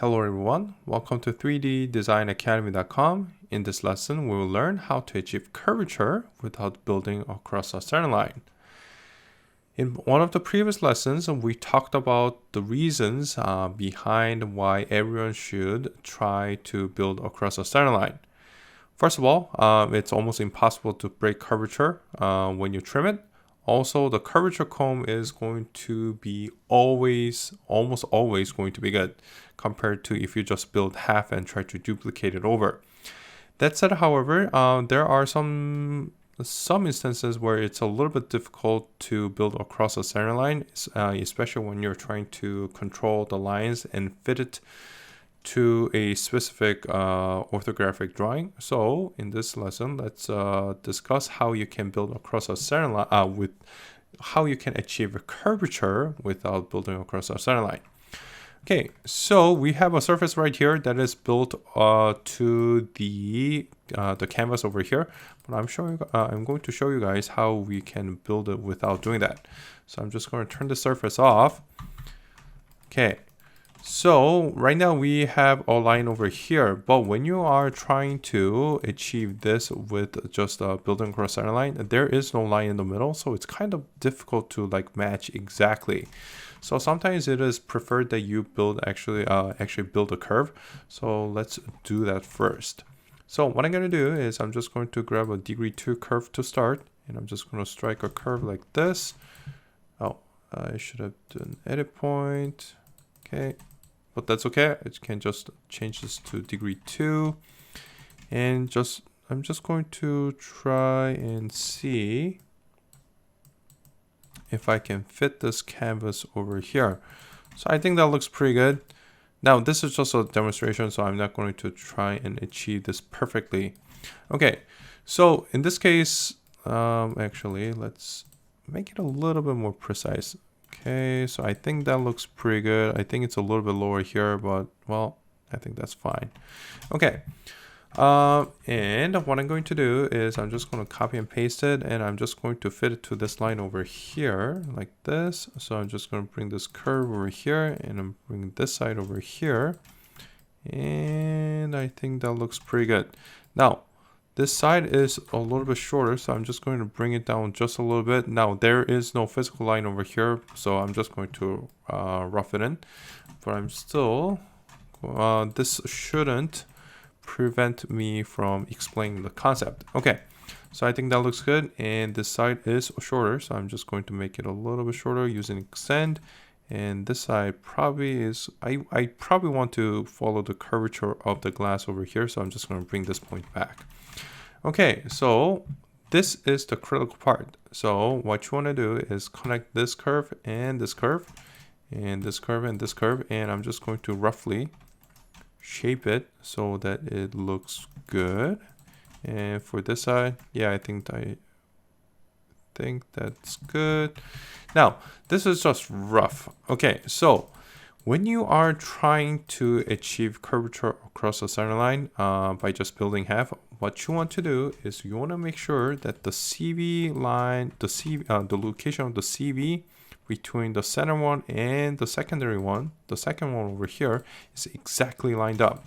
Hello everyone, welcome to 3ddesignacademy.com. In this lesson, we will learn how to achieve curvature without building across a centerline. In one of the previous lessons, we talked about the reasons behind why everyone should try to build across a centerline. First of all, it's almost impossible to break curvature when you trim it. Also, the curvature comb is going to be almost always going to be good compared to if you just build half and try to duplicate it over. That said, however, there are some instances where it's a little bit difficult to build across a centerline, especially when you're trying to control the lines and fit it to a specific orthographic drawing. So in this lesson, let's discuss how you can build across a centerline with how you can achieve a curvature without building across a centerline. Okay, so we have a surface right here that is built to the canvas over here, but I'm going to show you guys how we can build it without doing that. So I'm just going to turn the surface off. Okay. So right now we have a line over here, but when you are trying to achieve this with just building across center line, there is no line in the middle, so it's kind of difficult to match exactly. So sometimes it is preferred that you build actually build a curve. So let's do that first. So what I'm going to do is I'm just going to grab a degree 2 curve to start, and I'm just going to strike a curve like this. Oh, I should have done edit point. Okay. But that's okay. I can just change this to degree 2, and I'm just going to try and see if I can fit this canvas over here. So I think that looks pretty good. Now this is just a demonstration, so I'm not going to try and achieve this perfectly. Okay, so in this case, actually let's make it a little bit more precise. Okay, so I think that looks pretty good. I think it's a little bit lower here, but well, I think that's fine. Okay, and what I'm going to do is I'm just going to copy and paste it, and I'm just going to fit it to this line over here like this. So I'm just going to bring this curve over here, and I'm bringing this side over here, and I think that looks pretty good. Now, this side is a little bit shorter, so I'm just going to bring it down just a little bit. Now, there is no physical line over here, so I'm just going to rough it in. But I'm still, this shouldn't prevent me from explaining the concept. Okay, so I think that looks good, and this side is shorter, so I'm just going to make it a little bit shorter using extend. And this side probably is, I probably want to follow the curvature of the glass over here, so I'm just going to bring this point back. Okay, so this is the critical part. So what you want to do is connect this curve and this curve and this curve and this curve, and I'm just going to roughly shape it so that it looks good. And for this side, yeah, I think that's good. Now, this is just rough. Okay, so when you are trying to achieve curvature across a center line by just building half, what you want to do is you want to make sure that the CV line, the location of the CV between the center one and the secondary one, the second one over here, is exactly lined up.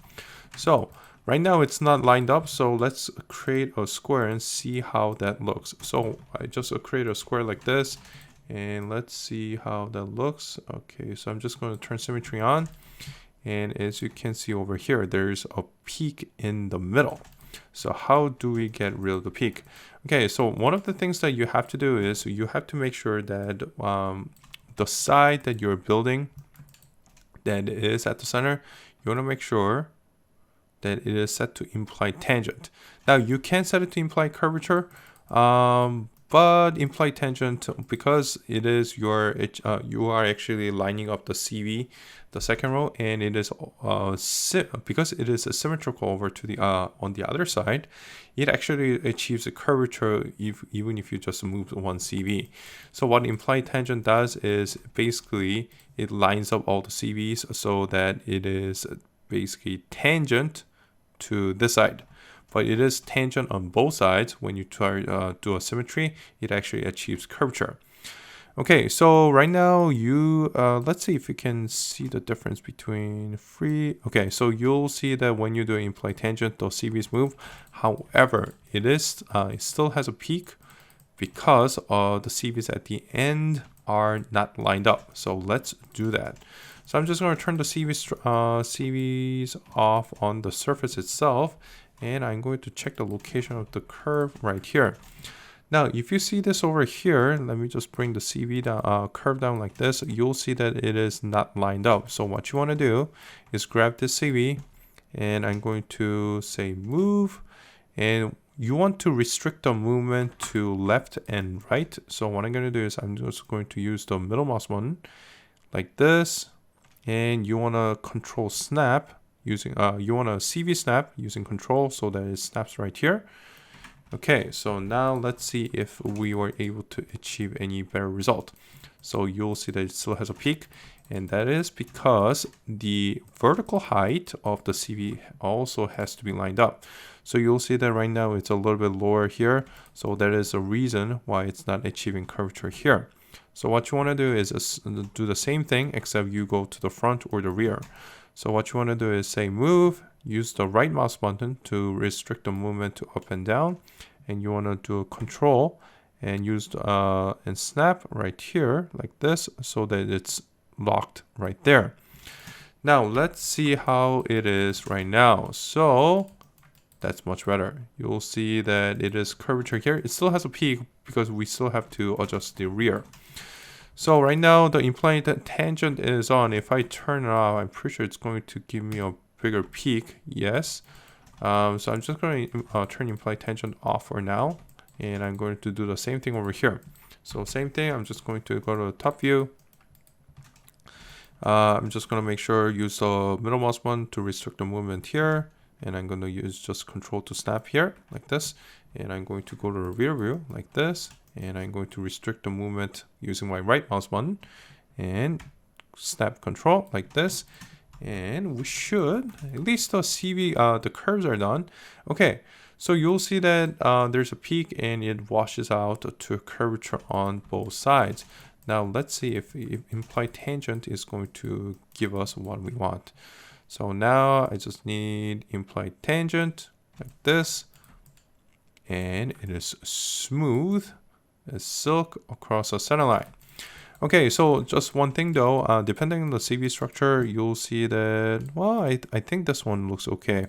So right now it's not lined up, so let's create a square and see how that looks. So I just create a square like this, and let's see how that looks. Okay, so I'm just going to turn symmetry on, and as you can see over here, there's a peak in the middle. So how do we get rid of the peak? Okay, so one of the things that you have to do is you have to make sure that the side that you're building that is at the center, you want to make sure that it is set to implied tangent. Now you can set it to implied curvature, but implied tangent, because it is you are actually lining up the CV, the second row, and it is because it is symmetrical over to the on the other side, it actually achieves a curvature even if you just move one CV. So what implied tangent does is basically it lines up all the CVs so that it is basically tangent to this side. But it is tangent on both sides. When you try do a symmetry, it actually achieves curvature. Okay, so right now you let's see if you can see the difference between free. Okay, so you'll see that when you do implied tangent, those CVs move. However, it still has a peak because the CVs at the end are not lined up. So let's do that. So I'm just going to turn the CVs off on the surface itself, and I'm going to check the location of the curve right here. Now, if you see this over here, let me just bring the CV down, curve down like this. You'll see that it is not lined up. So what you want to do is grab this CV, and I'm going to say move, and you want to restrict the movement to left and right. So what I'm going to do is I'm just going to use the middle mouse button like this, and you want to control snap using you want to CV snap using control so that it snaps right here. Okay, so now let's see if we were able to achieve any better result. So you'll see that it still has a peak, and that is because the vertical height of the CV also has to be lined up. So you'll see that right now it's a little bit lower here. So that is a reason why it's not achieving curvature here. So what you want to do is do the same thing, except you go to the front or the rear. So what you want to do is say move, use the right mouse button to restrict the movement to up and down, and you want to do a control and use and snap right here like this so that it's locked right there. Now let's see how it is right now. So that's much better. You'll see that it is curvature here. It still has a peak because we still have to adjust the rear. So right now the implied tangent is on. If I turn it off, I'm pretty sure it's going to give me a bigger peak. Yes. So I'm just going to turn implied tangent off for now, and I'm going to do the same thing over here. So same thing, I'm just going to go to the top view. I'm just going to make sure use the middle mouse button to restrict the movement here, and I'm going to use just control to snap here like this, and I'm going to go to the rear view like this, and I'm going to restrict the movement using my right mouse button and snap control like this. And we should, at least the CV, the curves are done. Okay, so you'll see that there's a peak and it washes out to a curvature on both sides. Now let's see if implied tangent is going to give us what we want. So now I just need implied tangent like this, and it is smooth as silk across a center line. Okay, so just one thing though, depending on the CV structure, you'll see that, well, I think this one looks okay.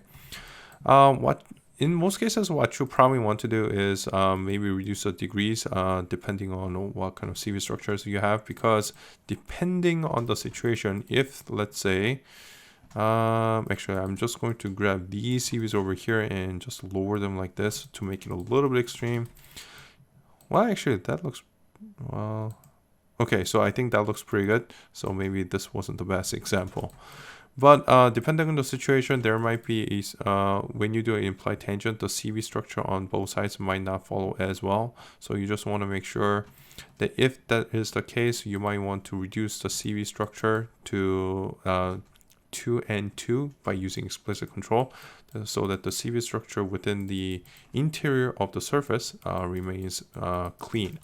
In most cases, what you probably want to do is maybe reduce the degrees depending on what kind of CV structures you have, because depending on the situation, if let's say, actually I'm just going to grab these CVs over here and just lower them like this to make it a little bit extreme. Well, actually that looks, well, okay, so I think that looks pretty good. So maybe this wasn't the best example. But depending on the situation, there might be, when you do an implied tangent, the CV structure on both sides might not follow as well. So you just want to make sure that if that is the case, you might want to reduce the CV structure to 2 and 2 by using explicit control, so that the CV structure within the interior of the surface remains clean.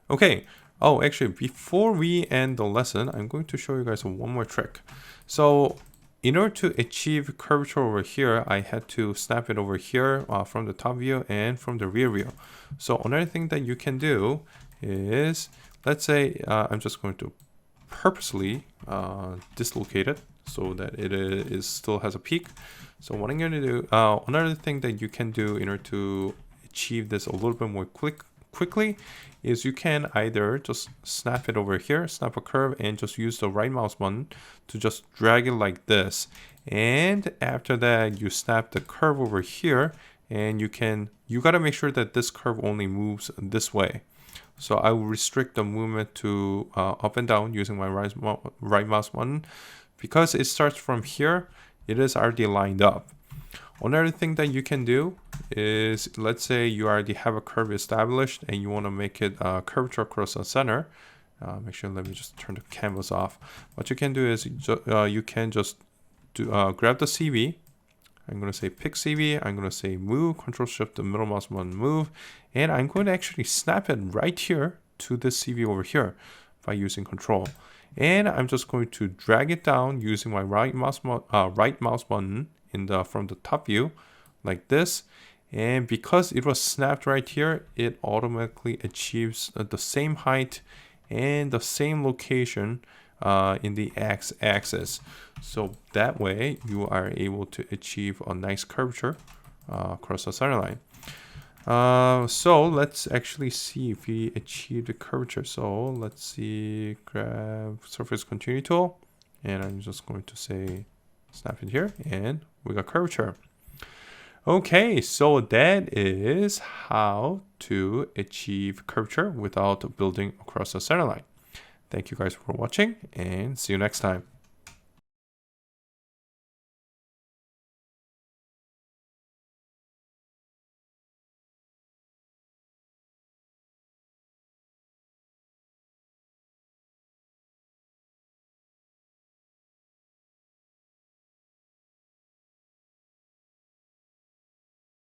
Okay. Oh, actually, before we end the lesson, I'm going to show you guys one more trick. So in order to achieve curvature over here, I had to snap it over here from the top view and from the rear view. So another thing that you can do is, let's say I'm just going to purposely dislocate it so that it still has a peak. So what I'm going to do, another thing that you can do in order to achieve this a little bit more quickly is you can either just snap it over here, snap a curve, and just use the right mouse button to just drag it like this. And after that, you snap the curve over here, and you gotta make sure that this curve only moves this way. So I will restrict the movement to up and down using my right mouse button. Because it starts from here, it is already lined up. Another thing that you can do is, let's say you already have a curve established and you want to make it curvature across the center. Let me just turn the canvas off. What you can do is you can just grab the CV. I'm going to say pick CV. I'm going to say move, control shift the middle mouse button move. And I'm going to actually snap it right here to this CV over here by using Control. And I'm just going to drag it down using my right mouse button from the top view like this. And because it was snapped right here, it automatically achieves the same height and the same location in the x-axis. So that way you are able to achieve a nice curvature across the centerline. So let's actually see if we achieve the curvature. So let's see, grab surface continuity tool, and I'm just going to say snap it here, and we got curvature. Okay, so that is how to achieve curvature without building across the centerline. Thank you guys for watching, and see you next time.